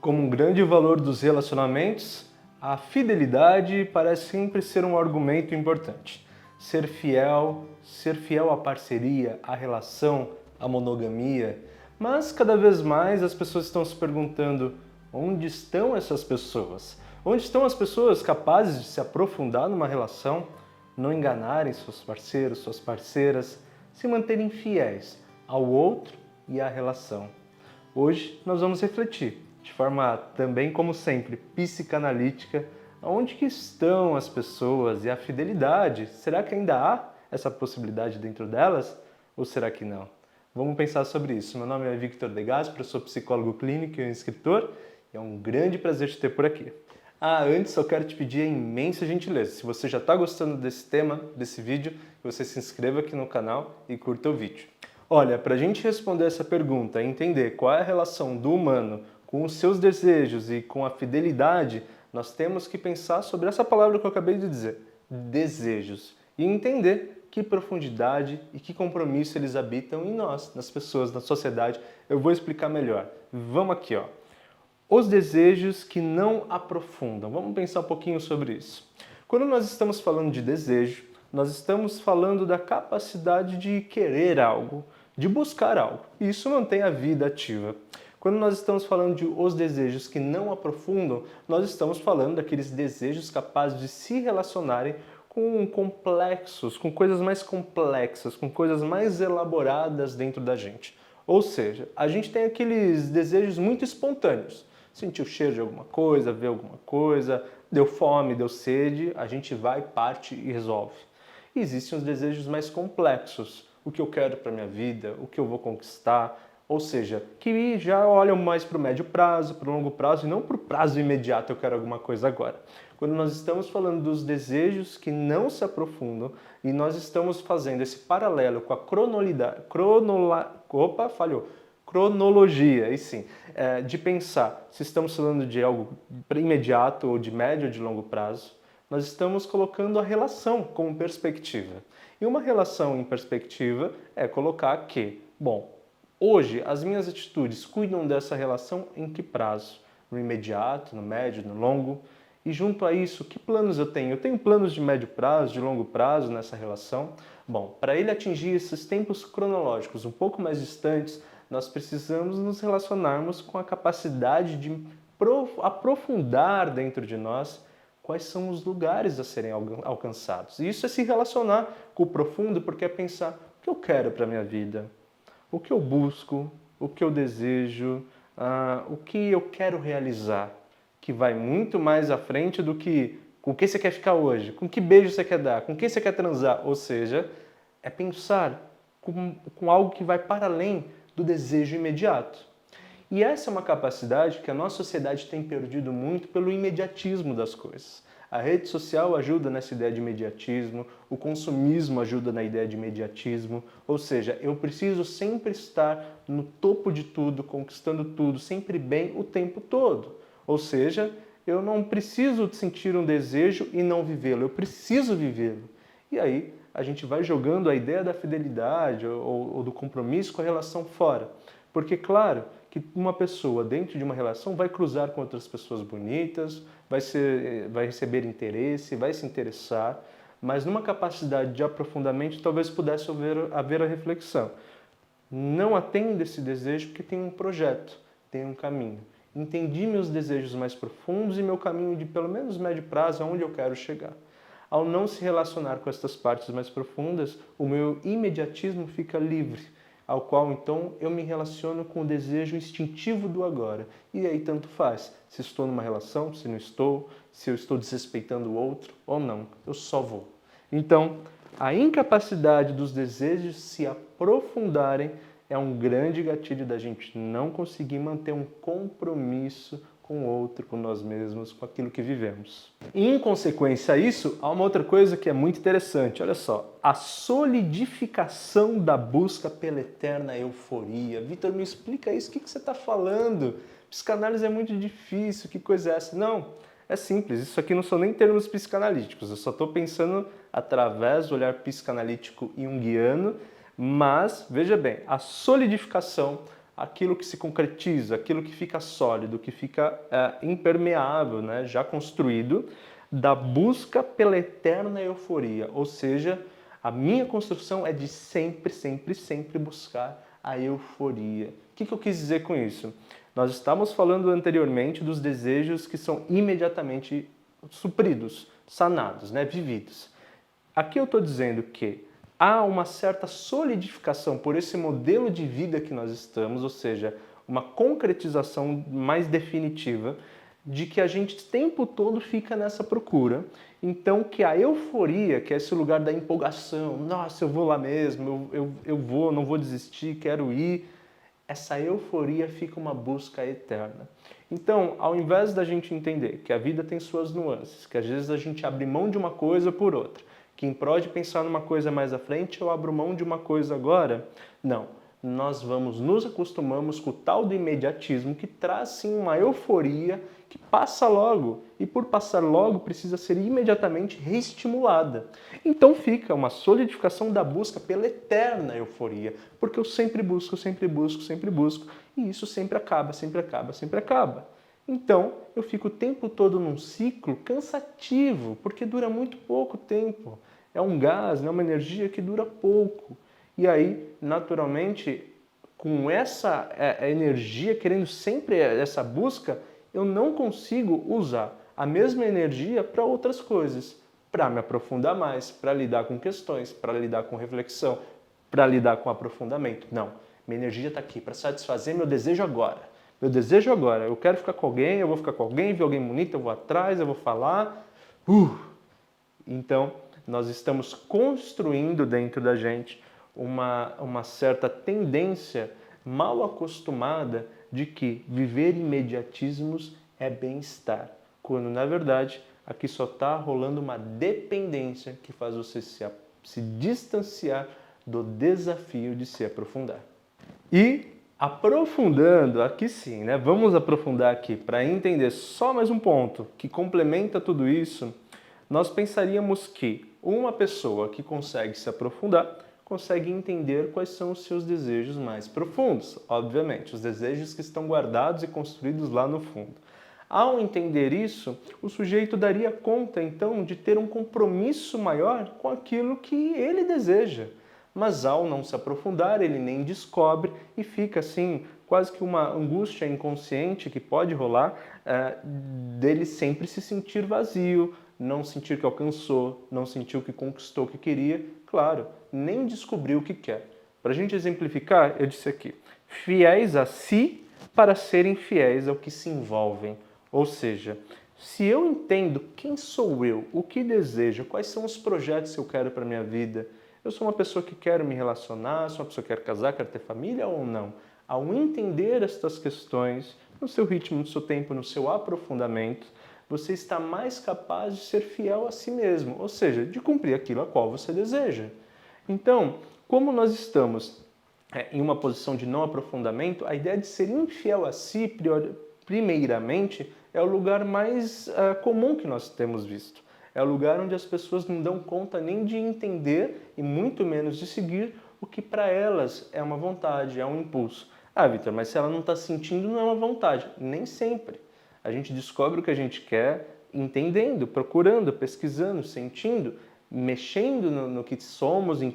Como um grande valor dos relacionamentos, a fidelidade parece sempre ser um argumento importante. Ser fiel à parceria, à relação, à monogamia. Mas cada vez mais as pessoas estão se perguntando: onde estão essas pessoas? Onde estão as pessoas capazes de se aprofundar numa relação, não enganarem seus parceiros, suas parceiras, se manterem fiéis ao outro e à relação? Hoje nós vamos refletir, de forma também, como sempre, psicanalítica, onde que estão as pessoas e a fidelidade. Será que ainda há essa possibilidade dentro delas? Ou será que não? Vamos pensar sobre isso. Meu nome é Victor De Gasperi, eu sou psicólogo clínico e escritor, e é um grande prazer te ter por aqui. Antes eu quero te pedir a imensa gentileza, se você já está gostando desse tema, desse vídeo, que você se inscreva aqui no canal e curta o vídeo. Olha, para a gente responder essa pergunta e entender qual é a relação do humano com os seus desejos e com a fidelidade, nós temos que pensar sobre essa palavra que eu acabei de dizer, desejos, e entender que profundidade e que compromisso eles habitam em nós, nas pessoas, na sociedade. Eu vou explicar melhor. Vamos aqui, ó. Os desejos que não aprofundam. Vamos pensar um pouquinho sobre isso. Quando nós estamos falando de desejo, nós estamos falando da capacidade de querer algo, de buscar algo. E isso mantém a vida ativa. Quando nós estamos falando de os desejos que não aprofundam, nós estamos falando daqueles desejos capazes de se relacionarem com complexos, com coisas mais complexas, com coisas mais elaboradas dentro da gente. Ou seja, a gente tem aqueles desejos muito espontâneos. Sentir o cheiro de alguma coisa, ver alguma coisa, deu fome, deu sede, a gente vai, parte e resolve. E existem os desejos mais complexos, o que eu quero para minha vida, o que eu vou conquistar, ou seja, que já olham mais para o médio prazo, para o longo prazo e não para o prazo imediato, eu quero alguma coisa agora. Quando nós estamos falando dos desejos que não se aprofundam e nós estamos fazendo esse paralelo com a cronologia, e sim, de pensar se estamos falando de algo imediato ou de médio ou de longo prazo, nós estamos colocando a relação como perspectiva. E uma relação em perspectiva é colocar que, bom, hoje as minhas atitudes cuidam dessa relação em que prazo? No imediato, no médio, no longo? E junto a isso, que planos eu tenho? Eu tenho planos de médio prazo, de longo prazo nessa relação? Bom, para ele atingir esses tempos cronológicos um pouco mais distantes, nós precisamos nos relacionarmos com a capacidade de aprofundar dentro de nós quais são os lugares a serem alcançados. E isso é se relacionar com o profundo, porque é pensar o que eu quero para a minha vida, o que eu busco, o que eu desejo, o que eu quero realizar, que vai muito mais à frente do que com que você quer ficar hoje, com que beijo você quer dar, com quem você quer transar. Ou seja, é pensar com algo que vai para além do desejo imediato. E essa é uma capacidade que a nossa sociedade tem perdido muito pelo imediatismo das coisas. A rede social ajuda nessa ideia de imediatismo, o consumismo ajuda na ideia de imediatismo, ou seja, eu preciso sempre estar no topo de tudo, conquistando tudo, sempre bem o tempo todo. Ou seja, eu não preciso sentir um desejo e não vivê-lo, eu preciso vivê-lo. E aí a gente vai jogando a ideia da fidelidade ou do compromisso com a relação fora. Porque, claro, que uma pessoa dentro de uma relação vai cruzar com outras pessoas bonitas, vai receber interesse, vai se interessar, mas numa capacidade de aprofundamento talvez pudesse haver a reflexão. Não atendo esse desejo porque tem um projeto, tem um caminho. Entendi meus desejos mais profundos e meu caminho de pelo menos médio prazo aonde eu quero chegar. Ao não se relacionar com estas partes mais profundas, o meu imediatismo fica livre, ao qual então eu me relaciono com o desejo instintivo do agora. E aí tanto faz se estou numa relação, se não estou, se eu estou desrespeitando o outro ou não, eu só vou. Então, a incapacidade dos desejos se aprofundarem é um grande gatilho da gente não conseguir manter um compromisso com o outro, com nós mesmos, com aquilo que vivemos. E, em consequência a isso, há uma outra coisa que é muito interessante. Olha só, a solidificação da busca pela eterna euforia. Vitor, me explica isso, o que você está falando? Psicanálise é muito difícil, que coisa é essa? Não, é simples, isso aqui não são nem termos psicanalíticos, eu só estou pensando através do olhar psicanalítico junguiano, mas, veja bem, a solidificação aquilo que se concretiza, aquilo que fica sólido, que fica impermeável, né, já construído, da busca pela eterna euforia. Ou seja, a minha construção é de sempre, sempre, sempre buscar a euforia. O que eu quis dizer com isso? Nós estávamos falando anteriormente dos desejos que são imediatamente supridos, sanados, né, vividos. Aqui eu estou dizendo que há uma certa solidificação por esse modelo de vida que nós estamos, ou seja, uma concretização mais definitiva de que a gente o tempo todo fica nessa procura. Então que a euforia, que é esse lugar da empolgação, nossa, eu vou lá mesmo, eu vou, não vou desistir, quero ir, essa euforia fica uma busca eterna. Então, ao invés da gente entender que a vida tem suas nuances, que às vezes a gente abre mão de uma coisa por outra, que em prol de pensar numa coisa mais à frente, eu abro mão de uma coisa agora, não. Nós nos acostumamos com o tal do imediatismo que traz sim uma euforia que passa logo e por passar logo precisa ser imediatamente reestimulada. Então fica uma solidificação da busca pela eterna euforia, porque eu sempre busco, sempre busco, sempre busco e isso sempre acaba, sempre acaba, sempre acaba. Então eu fico o tempo todo num ciclo cansativo, porque dura muito pouco tempo. É um gás, né, uma energia que dura pouco. E aí, naturalmente, com essa energia, querendo sempre essa busca, eu não consigo usar a mesma energia para outras coisas, para me aprofundar mais, para lidar com questões, para lidar com reflexão, para lidar com aprofundamento. Não, minha energia está aqui para satisfazer meu desejo agora. Meu desejo agora, eu quero ficar com alguém, eu vou ficar com alguém, ver alguém bonito, eu vou atrás, eu vou falar. Então, nós estamos construindo dentro da gente uma certa tendência mal acostumada de que viver imediatismos é bem-estar, quando na verdade aqui só está rolando uma dependência que faz você se distanciar do desafio de se aprofundar. E aprofundando, aqui sim, né? Vamos aprofundar aqui para entender só mais um ponto que complementa tudo isso. Nós pensaríamos que uma pessoa que consegue se aprofundar consegue entender quais são os seus desejos mais profundos, obviamente, os desejos que estão guardados e construídos lá no fundo. Ao entender isso, o sujeito daria conta, então, de ter um compromisso maior com aquilo que ele deseja. Mas ao não se aprofundar, ele nem descobre e fica assim, quase que uma angústia inconsciente que pode rolar dele sempre se sentir vazio, não sentir que alcançou, não sentir o que conquistou, o que queria, claro, nem descobriu o que quer. Para a gente exemplificar, eu disse aqui, fiéis a si para serem fiéis ao que se envolvem. Ou seja, se eu entendo quem sou eu, o que desejo, quais são os projetos que eu quero para a minha vida, eu sou uma pessoa que quero me relacionar, sou uma pessoa que quer casar, quero ter família ou não? Ao entender estas questões, no seu ritmo, no seu tempo, no seu aprofundamento, você está mais capaz de ser fiel a si mesmo, ou seja, de cumprir aquilo a qual você deseja. Então, como nós estamos em uma posição de não aprofundamento, a ideia de ser infiel a si, primeiramente, é o lugar mais comum que nós temos visto. É o lugar onde as pessoas não dão conta nem de entender e muito menos de seguir o que para elas é uma vontade, é um impulso. Ah, Vitor, mas se ela não está sentindo, não é uma vontade. Nem sempre. A gente descobre o que a gente quer entendendo, procurando, pesquisando, sentindo, mexendo no que somos, em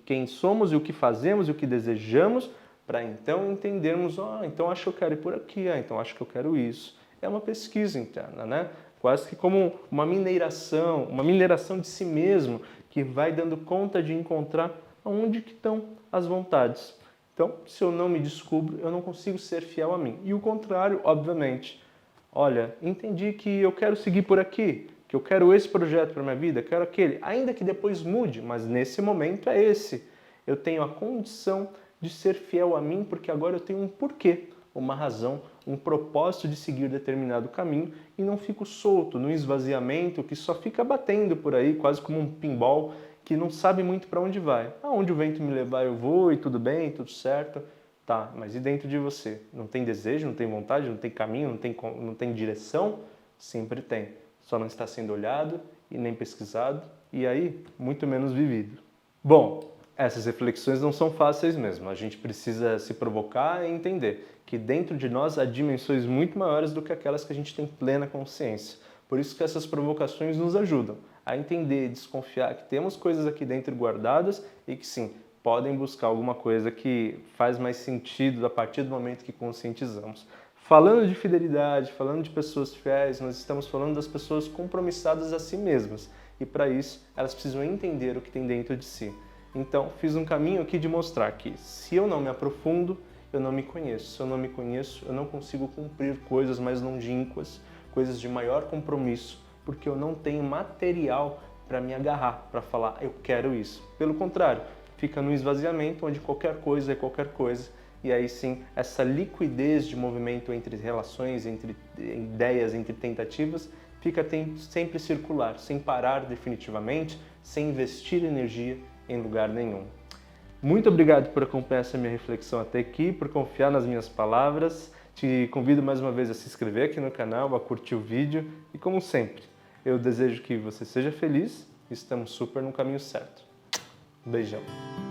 quem somos e o que fazemos e o que desejamos, para então entendermos, então acho que eu quero ir por aqui, então acho que eu quero isso. É uma pesquisa interna, né? Quase que como uma mineração de si mesmo, que vai dando conta de encontrar onde que estão as vontades. Então, se eu não me descubro, eu não consigo ser fiel a mim. E o contrário, obviamente. Olha, entendi que eu quero seguir por aqui, que eu quero esse projeto para minha vida, quero aquele, ainda que depois mude, mas nesse momento é esse. Eu tenho a condição de ser fiel a mim porque agora eu tenho um porquê, uma razão, um propósito de seguir determinado caminho e não fico solto no esvaziamento que só fica batendo por aí, quase como um pinball que não sabe muito para onde vai. Aonde o vento me levar eu vou e tudo bem, tudo certo. Tá, mas e dentro de você? Não tem desejo, não tem vontade, não tem caminho, não tem direção? Sempre tem. Só não está sendo olhado e nem pesquisado e aí muito menos vivido. Bom, Essas reflexões não são fáceis mesmo. A gente precisa se provocar e entender que dentro de nós há dimensões muito maiores do que aquelas que a gente tem plena consciência. Por isso que essas provocações nos ajudam a entender, desconfiar que temos coisas aqui dentro guardadas e que sim, podem buscar alguma coisa que faz mais sentido a partir do momento que conscientizamos. Falando de fidelidade, falando de pessoas fiéis, nós estamos falando das pessoas compromissadas a si mesmas. E para isso, elas precisam entender o que tem dentro de si. Então, fiz um caminho aqui de mostrar que se eu não me aprofundo, eu não me conheço. Se eu não me conheço, eu não consigo cumprir coisas mais longínquas, coisas de maior compromisso, porque eu não tenho material para me agarrar, para falar, eu quero isso. Pelo contrário, fica no esvaziamento, onde qualquer coisa é qualquer coisa, e aí sim, essa liquidez de movimento entre relações, entre ideias, entre tentativas, fica sempre circular, sem parar definitivamente, sem investir energia em lugar nenhum. Muito obrigado por acompanhar essa minha reflexão até aqui, por confiar nas minhas palavras. Te convido mais uma vez a se inscrever aqui no canal, a curtir o vídeo e, como sempre, eu desejo que você seja feliz e estamos super no caminho certo. Um beijão!